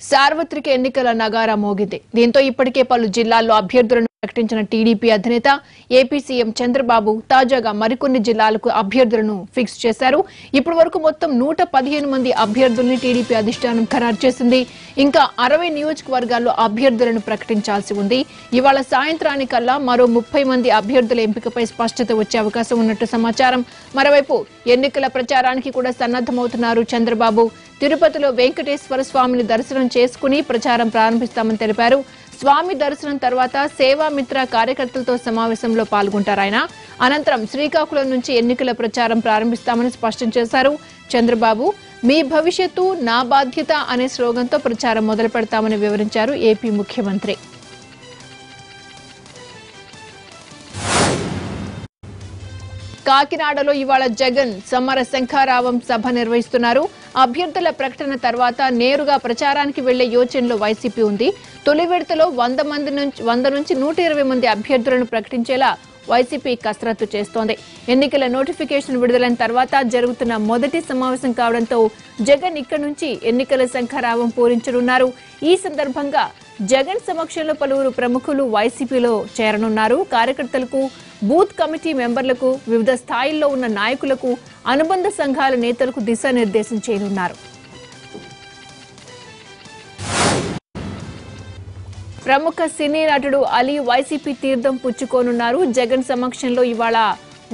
సార్వత్రిక ఎన్నికల నగారా మోగింది. దీంతో ఇప్పటికే పలు జిల్లాల్లో అభ్యర్థులను ప్రకటించిన టీడీపీ అధినేత ఏపీ సీఎం చంద్రబాబు తాజాగా మరికొన్ని జిల్లాలకు అభ్యర్థులను ఫిక్స్ చేశారు. ఇప్పటి వరకు మొత్తం 115 మంది అభ్యర్థుల్ని టీడీపీ అధిష్టానం ఖరారు చేసింది. ఇంకా 60 నియోజకవర్గాల్లో అభ్యర్థులను ప్రకటించాల్సి ఉంది. ఇవాళ సాయంత్రానికల్లా మరో 30 మంది అభ్యర్థుల ఎంపికపై స్పష్టత వచ్చే అవకాశం ఉన్నట్టు సమాచారం. మరోవైపు ఎన్నికల ప్రచారానికి కూడా సన్నద్దమవుతున్నారు చంద్రబాబు. తిరుపతిలో వెంకటేశ్వర స్వామిని దర్శనం చేసుకుని ప్రచారం ప్రారంభిస్తామని తెలిపారు. స్వామి దర్శనం తర్వాత సేవామిత్ర కార్యకర్తలతో సమావేశంలో పాల్గొంటారు ఆయన. అనంతరం శ్రీకాకుళం నుంచి ఎన్నికల ప్రచారం ప్రారంభిస్తామని స్పష్టం చేశారు చంద్రబాబు. మీ భవిష్యత్తు నా బాధ్యత అనే స్లోగన్తో ప్రచారం మొదలు పెడతామని వివరించారు ఏపీ ముఖ్యమంత్రి. కాకినాడలో ఇవాళ జగన్ సమర శంఖారావం సభ నిర్వహిస్తున్నారు. అభ్యర్థుల ప్రకటన తర్వాత నేరుగా ప్రచారానికి వెళ్లే యోచనలో వైసీపీ ఉంది. తొలి విడతలో 100 నుంచి 120 మంది అభ్యర్థులను ప్రకటించేలా వైసీపీ కసరత్తు చేస్తోంది. ఎన్నికల నోటిఫికేషన్ విడుదలైన తర్వాత జరుగుతున్న మొదటి సమావేశం కావడంతో జగన్ ఇక్కడి నుంచి ఎన్నికల శంఖారావం పూరించనున్నారు. ఈ సందర్భంగా జగన్ సమక్షంలో పలువురు ప్రముఖులు వైసీపీలో చేరనున్నారు. కార్యకర్తలకు, బూత్ కమిటీ మెంబర్లకు, వివిధ స్థాయిల్లో ఉన్న నాయకులకు, అనుబంధ సంఘాల నేతలకు దిశానిర్దేశం చేయనున్నారు. ప్రముఖ సినీ నటుడు అలీ వైసీపీ తీర్థం పుచ్చుకోనున్నారు. జగన్ సమక్షంలో ఇవాళ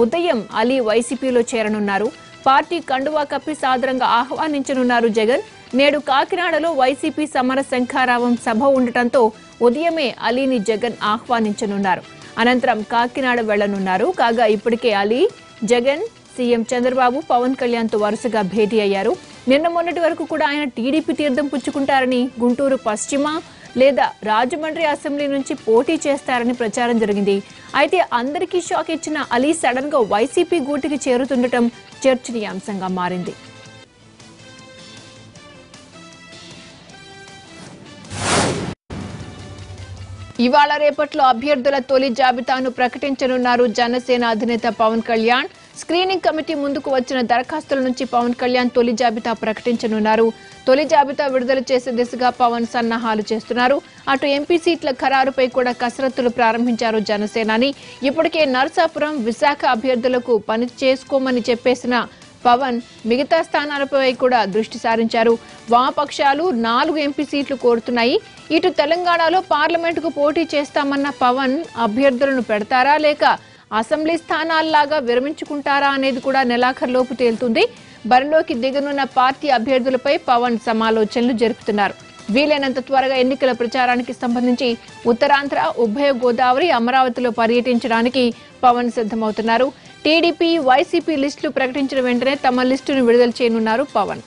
ఉదయం అలీ వైసీపీలో చేరనున్నారు. పార్టీ కండువా కప్పి సాదరంగా ఆహ్వానించనున్నారు జగన్. నేడు కాకినాడలో వైసీపీ సమర శంఖారావం సభ ఉండటంతో ఉదయమే అలీని జగన్ ఆహ్వానించనున్నారు. అనంతరం కాకినాడ వెళ్లనున్నారు. కాగా ఇప్పటికే అలీ, జగన్, సీఎం చంద్రబాబు, పవన్ కళ్యాణ్ తో వరుసగా భేటీ అయ్యారు. నిన్న మొన్నటి వరకు కూడా ఆయన టీడీపీ తీర్థం పుచ్చుకుంటారని, గుంటూరు పశ్చిమ లేదా రాజమండ్రి అసెంబ్లీ నుంచి పోటీ చేస్తారని ప్రచారం జరిగింది. అయితే అందరికీ షాక్ ఇచ్చిన అలీ సడన్ గా వైసీపీ గూటికి చేరుతుండటం చర్చనీయాంశంగా మారింది. ఇవాళ రేపట్లో అభ్యర్థుల తొలి జాబితాను ప్రకటించనున్నారు జనసేన అధినేత పవన్ కళ్యాణ్. స్క్రీనింగ్ కమిటీ ముందుకు వచ్చిన దరఖాస్తుల నుంచి పవన్ కళ్యాణ్ తొలి జాబితా ప్రకటించనున్నారు. తొలి జాబితా విడుదల చేసే దిశగా పవన్ సన్నాహాలు చేస్తున్నారు. అటు ఎంపీ సీట్ల ఖరారుపై కూడా కసరత్తులు ప్రారంభించారు జనసేనాని. ఇప్పటికే నర్సాపురం, విశాఖ అభ్యర్థులకు పని చేసుకోమని చెప్పేసిన పవన్ మిగతా స్థానాలపై కూడా దృష్టి సారించారు. వామపక్షాలు 4 ఎంపీ సీట్లు కోరుతున్నాయి. ఇటు తెలంగాణలో పార్లమెంటుకు పోటీ చేస్తామన్న పవన్ అభ్యర్థులను పెడతారా లేక అసెంబ్లీ స్థానాల్లాగా విరమించుకుంటారా అనేది కూడా నెలాఖరులోపు తేలుతుంది. బరిలోకి దిగనున్న పార్టీ అభ్యర్థులపై పవన్ సమాలోచనలు జరుపుతున్నారు. వీలైనంత త్వరగా ఎన్నికల ప్రచారానికి సంబంధించి ఉత్తరాంధ్ర, ఉభయ గోదావరి, అమరావతిలో పర్యటించడానికి పవన్ సిద్ధమవుతున్నారు. టీడీపీ, వైసీపీ లిస్టులు ప్రకటించిన వెంటనే తమ లిస్టును విడుదల చేయనున్నారు పవన్.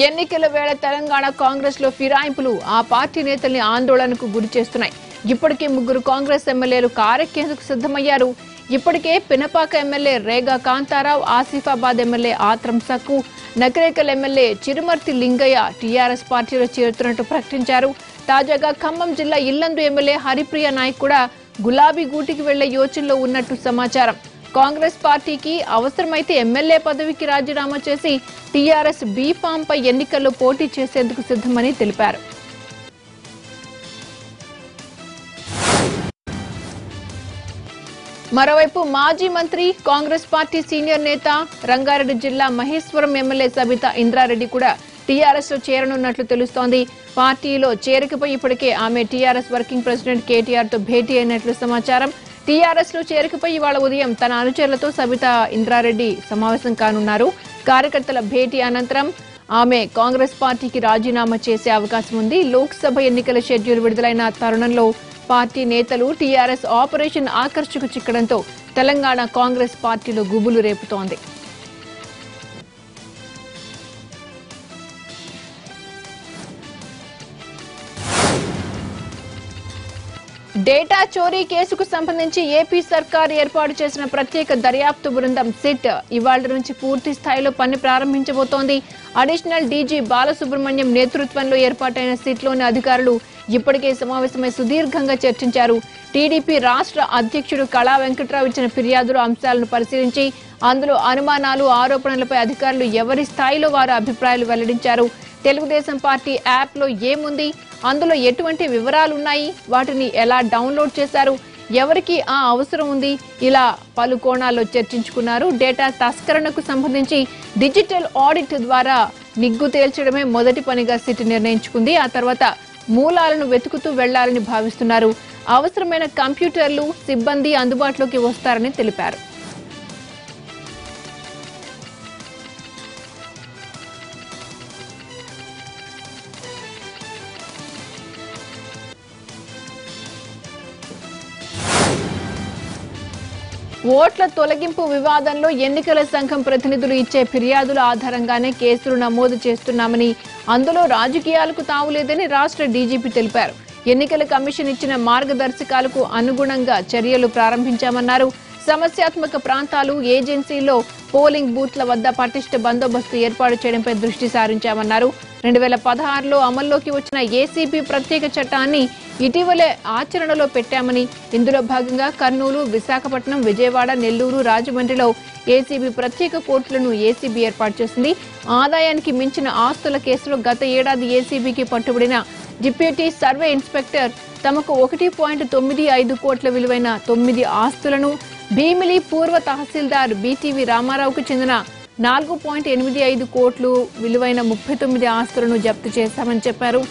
ఎన్నికల వేళ తెలంగాణ కాంగ్రెస్ లో ఫిరాయింపులు ఆ పార్టీ నేతల్ని ఆందోళనకు గురి చేస్తున్నాయి. ఇప్పటికే 3 కాంగ్రెస్ ఎమ్మెల్యేలు కారెక్కేందుకు సిద్ధమయ్యారు. ఇప్పటికే పినపాక ఎమ్మెల్యే రేగా కాంతారావు, ఆసిఫాబాద్ ఎమ్మెల్యే ఆత్రం సక్కు, నకరేకల్ ఎమ్మెల్యే చిరుమర్తి లింగయ్య టీఆర్ఎస్ పార్టీలో చేరుతున్నట్టు ప్రకటించారు. తాజాగా ఖమ్మం జిల్లా ఇల్లందు ఎమ్మెల్యే హరిప్రియ నాయక్ కూడా గులాబీ గూటికి వెళ్లే యోచనలో ఉన్నట్టు సమాచారం. కాంగ్రెస్ పార్టీకి అవసరమైతే ఎమ్మెల్యే పదవికి రాజీనామా చేసి టీఆర్ఎస్ బీ ఫామ్ పై ఎన్నికల్లో పోటీ చేసేందుకు సిద్ధమని తెలిపారు. మరోవైపు మాజీ మంత్రి, కాంగ్రెస్ పార్టీ సీనియర్ నేత, రంగారెడ్డి జిల్లా మహేశ్వరం ఎమ్మెల్యే సబితా ఇంద్రారెడ్డి కూడా టీఆర్ఎస్ లో చేరనున్నట్లు తెలుస్తోంది. పార్టీలో చేరికపై ఇప్పటికే ఆమె టీఆర్ఎస్ వర్కింగ్ ప్రెసిడెంట్ కేటీఆర్ తో భేటీ అయినట్లు సమాచారం. టీఆర్ఎస్ లో చేరికపై ఇవాళ ఉదయం తన అనుచరులతో సబితా ఇంద్రారెడ్డి సమావేశం కానున్నారు. కార్యకర్తల భేటీ అనంతరం ఆమె కాంగ్రెస్ పార్టీకి రాజీనామా చేసే అవకాశం ఉంది. లోక్సభ ఎన్నికల షెడ్యూల్ విడుదలైన తరుణంలో పార్టీ నేతలు టీఆర్ఎస్ ఆపరేషన్ ఆకర్షకు చిక్కడంతో తెలంగాణ కాంగ్రెస్ పార్టీలో గుబులు రేపుతోంది. డేటా చోరీ కేసుకు సంబంధించి ఏపీ సర్కార్ ఏర్పాటు చేసిన ప్రత్యేక దర్యాప్తు బృందం సిట్ ఇవాళ నుంచి పూర్తి స్థాయిలో పని ప్రారంభించబోతోంది. అడిషనల్ డీజీ బాలసుబ్రహ్మణ్యం నేతృత్వంలో ఏర్పాటైన సిట్లోని అధికారులు ఇప్పటికే సమావేశమై సుదీర్ఘంగా చర్చించారు. టీడీపీ రాష్ట్ర అధ్యక్షుడు కళా వెంకట్రావు ఇచ్చిన ఫిర్యాదుల అంశాలను పరిశీలించి అందులో అనుమానాలు, ఆరోపణలపై అధికారులు ఎవరి స్థాయిలో వారు అభిప్రాయాలు వెల్లడించారు. తెలుగుదేశం పార్టీ యాప్ లో ఏముంది, అందులో ఎటువంటి వివరాలు ఉన్నాయి, వాటిని ఎలా డౌన్లోడ్ చేశారు, ఎవరికి ఆ అవసరం ఉంది, ఇలా పలు కోణాల్లో చర్చించుకున్నారు. డేటా తస్కరణకు సంబంధించి డిజిటల్ ఆడిట్ ద్వారా నిగ్గు తేల్చడమే మొదటి పనిగా సిట్ నిర్ణయించుకుంది. ఆ తర్వాత మూలాలను వెతుకుతూ వెళ్లాలని భావిస్తున్నారు. అవసరమైన కంప్యూటర్లు, సిబ్బంది అందుబాటులోకి వస్తారని తెలిపారు. ఓట్ల తొలగింపు వివాదంలో ఎన్నికల సంఘం ప్రతినిధులు ఇచ్చే ఫిర్యాదుల ఆధారంగానే కేసులు నమోదు చేస్తున్నామని, అందులో రాజకీయాలకు తావులేదని రాష్ట్ర డీజీపీ తెలిపారు. ఎన్నికల కమిషన్ ఇచ్చిన మార్గదర్శకాలకు అనుగుణంగా చర్యలు ప్రారంభించామన్నారు. సమస్యాత్మక ప్రాంతాలు, ఏజెన్సీల్లో పోలింగ్ బూత్ల వద్ద పటిష్ట బందోబస్తు ఏర్పాటు చేయడంపై దృష్టి సారించామన్నారు. 2016లో అమల్లోకి వచ్చిన ఏసీబీ ప్రత్యేక చట్టాన్ని ఇటీవలే ఆచరణలో పెట్టామని, ఇందులో భాగంగా కర్నూలు, విశాఖపట్నం, విజయవాడ, నెల్లూరు, రాజమండ్రిలో ఏసీబీ ప్రత్యేక కోర్టులను ఏసీబీ ఏర్పాటు చేసింది. ఆదాయానికి మించిన ఆస్తుల కేసులో గత ఏడాది ఏసీబీకి పట్టుబడిన డిప్యూటీ సర్వే ఇన్స్పెక్టర్ తమకు 1.95 కోట్ల విలువైన 9 ఆస్తులను, భీమిలి పూర్వ తహసీల్దార్ బీటీవీ రామారావుకు చెందిన 4.85 కోట్లు విలువైన 39 ఆస్తులను జప్తు చేశామని చెప్పారు.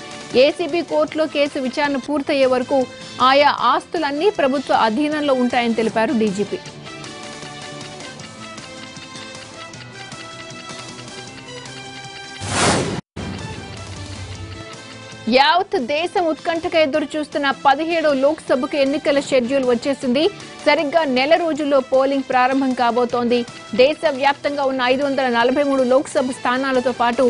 ఏసీబీ కోర్టులో కేసు విచారణ పూర్తయ్యే వరకు ఆయా ఆస్తులన్నీ ప్రభుత్వ అధీనంలో ఉంటాయని తెలిపారు డీజీపీ. యావత్ దేశం ఉత్కంఠగా ఎదురు చూస్తున్న 17వ లోక్సభకు ఎన్నికల షెడ్యూల్ వచ్చేసింది. సరిగ్గా నెల రోజుల్లో పోలింగ్ ప్రారంభం కాబోతోంది. దేశ వ్యాప్తంగా ఉన్న 543 లోక్సభ స్థానాలతో పాటు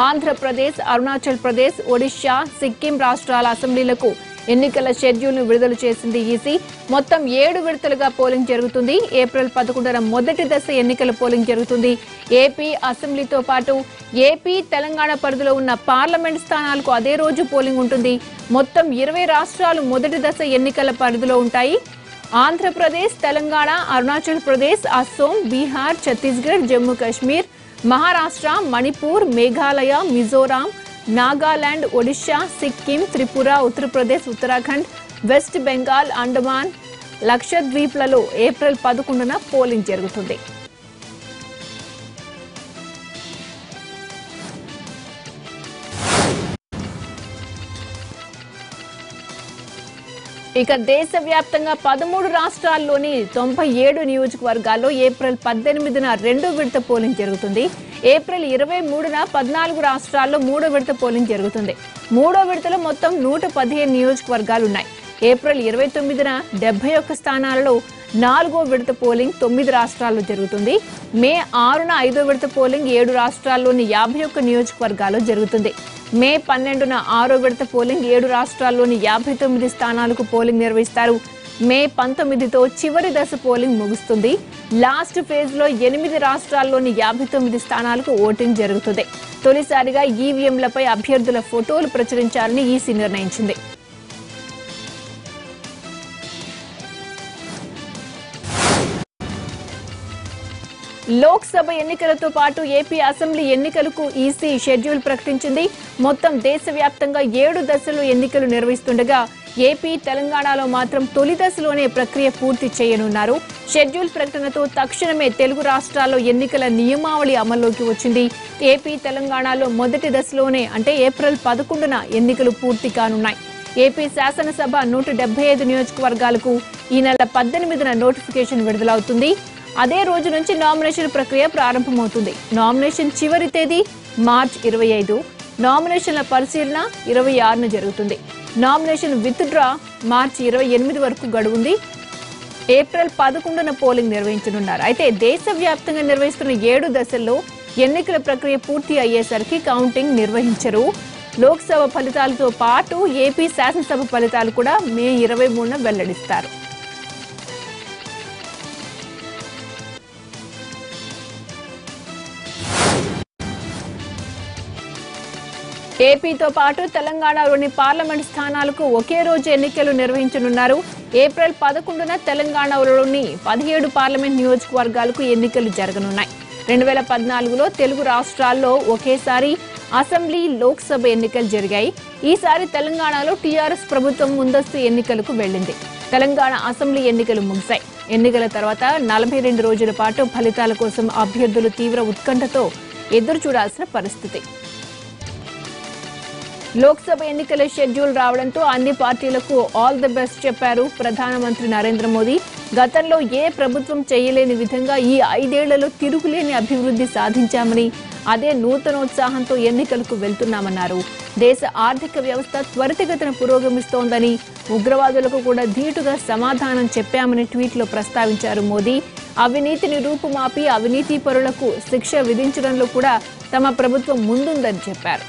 ఆంధ్రప్రదేశ్, అరుణాచల్ ప్రదేశ్, ఒడిశా, సిక్కిం రాష్ట్రాల అసెంబ్లీలకు ఎన్నికల షెడ్యూల్ ను విడుదల చేసింది ఈసీ. మొత్తం 7 విడతలుగా పోలింగ్ జరుగుతుంది. ఏప్రిల్ 11న మొదటి దశ ఎన్నికల పోలింగ్ జరుగుతుంది. ఏపీ అసెంబ్లీతో పాటు ఏపీ, తెలంగాణ పరిధిలో ఉన్న పార్లమెంట్ స్థానాలకు అదే రోజు పోలింగ్ ఉంటుంది. మొత్తం 20 రాష్ట్రాలు మొదటి దశ ఎన్నికల పరిధిలో ఉంటాయి. ఆంధ్రప్రదేశ్, తెలంగాణ, అరుణాచల్ ప్రదేశ్, అస్సోం, బీహార్, ఛత్తీస్గఢ్, జమ్మూ కాశ్మీర్, మహారాష్ట్ర, మణిపూర్, మేఘాలయ, మిజోరాం, నాగాలాండ్, ఒడిశా, సిక్కిం, త్రిపుర, ఉత్తరప్రదేశ్, ఉత్తరాఖండ్, వెస్ట్ బెంగాల్, అండమాన్, లక్షద్వీప్లలో ఏప్రిల్ 11న పోలింగ్ జరుగుతుంది. ఇక దేశవ్యాప్తంగా 13 రాష్ట్రాల్లోని 97 నియోజకవర్గాల్లో ఏప్రిల్ 18న 2వ విడత పోలింగ్ జరుగుతుంది. ఏప్రిల్ 23న 14 రాష్ట్రాల్లో 3వ విడత పోలింగ్ జరుగుతుంది. 3వ విడతలో మొత్తం 115 నియోజకవర్గాలున్నాయి. ఏప్రిల్ 29న 71 స్థానాలలో 4వ విడత పోలింగ్ 9 రాష్ట్రాల్లో జరుగుతుంది. మే 6న 5వ విడత పోలింగ్ 7 రాష్ట్రాల్లోని 51 నియోజకవర్గాల్లో జరుగుతుంది. మే 12న 6వ విడత పోలింగ్ 7 రాష్ట్రాల్లోని 59 స్థానాలకు పోలింగ్ నిర్వహిస్తారు. మే 19తో చివరి దశ పోలింగ్ ముగుస్తుంది. లాస్ట్ ఫేజ్ లో 8 రాష్ట్రాల్లోని 59 స్థానాలకు ఓటింగ్ జరుగుతుంది. తొలిసారిగా ఈవీఎంలపై అభ్యర్థుల ఫోటోలు ప్రచురించాలని ఈసీ నిర్ణయించింది. లోక్సభ ఎన్నికలతో పాటు ఏపీ అసెంబ్లీ ఎన్నికలకు ఈసీ షెడ్యూల్ ప్రకటించింది. మొత్తం దేశవ్యాప్తంగా 7 దశల్లో ఎన్నికలు నిర్వహిస్తుండగా ఏపీ, తెలంగాణలో మాత్రం తొలి దశలోనే ప్రక్రియ పూర్తి చేయనున్నారు. షెడ్యూల్ ప్రకటనతో తక్షణమే తెలుగు రాష్ట్రాల్లో ఎన్నికల నియమావళి అమల్లోకి వచ్చింది. ఏపీ, తెలంగాణలో మొదటి దశలోనే అంటే ఏప్రిల్ 11న ఎన్నికలు పూర్తి కానున్నాయి. ఏపీ శాసనసభ 175 నియోజకవర్గాలకు ఈ నెల 18న నోటిఫికేషన్ విడుదలవుతుంది. అదే రోజు నుంచి నామినేషన్ ప్రక్రియ ప్రారంభమవుతుంది. నామినేషన్ చివరి తేదీ మార్చి 25, నామినేషన్ల పరిశీలన 26న జరుగుతుంది. నామినేషన్ విత్ డ్రా మార్చి 28 వరకు గడువుంది. ఏప్రిల్ 11న పోలింగ్ నిర్వహించనున్నారు. అయితే దేశవ్యాప్తంగా నిర్వహిస్తున్న 7 దశల్లో ఎన్నికల ప్రక్రియ పూర్తి అయ్యేసరికి కౌంటింగ్ నిర్వహించరు. లోక్సభ ఫలితాలతో పాటు ఏపీ శాసనసభ ఫలితాలు కూడా మే 23న వెల్లడిస్తారు. ఏపీతో పాటు తెలంగాణలోని పార్లమెంట్ స్థానాలకు ఒకే రోజు ఎన్నికలు నిర్వహించనున్నారు. ఏప్రిల్ 11న తెలంగాణలోని 17 పార్లమెంట్ నియోజకవర్గాలకు ఎన్నికలు జరగనున్నాయి. 2014లో తెలుగు రాష్ట్రాల్లో ఒకేసారి అసెంబ్లీ, లోక్సభ ఎన్నికలు జరిగాయి. ఈసారి తెలంగాణలో టీఆర్ఎస్ ప్రభుత్వం ముందస్తు ఎన్నికలకు వెళ్లింది. తెలంగాణ అసెంబ్లీ ఎన్నికలు ముగిశాయి. ఎన్నికల తర్వాత 42 రోజుల పాటు ఫలితాల కోసం అభ్యర్థులు తీవ్ర ఉత్కంఠతో ఎదురు చూడాల్సిన పరిస్థితి. లోక్సభ ఎన్నికల షెడ్యూల్ రావడంతో అన్ని పార్టీలకు ఆల్ ది బెస్ట్ చెప్పారు ప్రధానమంత్రి నరేంద్ర మోదీ. గతంలో ఏ ప్రభుత్వం చేయలేని విధంగా ఈ 5 ఏళ్లలో తిరుగులేని అభివృద్ధి సాధించామని, అదే నూతనోత్సాహంతో ఎన్నికలకు వెళ్తున్నామన్నారు. దేశ ఆర్థిక వ్యవస్థ త్వరితగతిన పురోగమిస్తోందని, ఉగ్రవాదులకు కూడా ధీటుగా సమాధానం చెప్పామని ట్వీట్లో ప్రస్తావించారు మోదీ. అవినీతిని రూపుమాపి అవినీతి పరులకు శిక్ష విధించడంలో కూడా తమ ప్రభుత్వం ముందుందని చెప్పారు.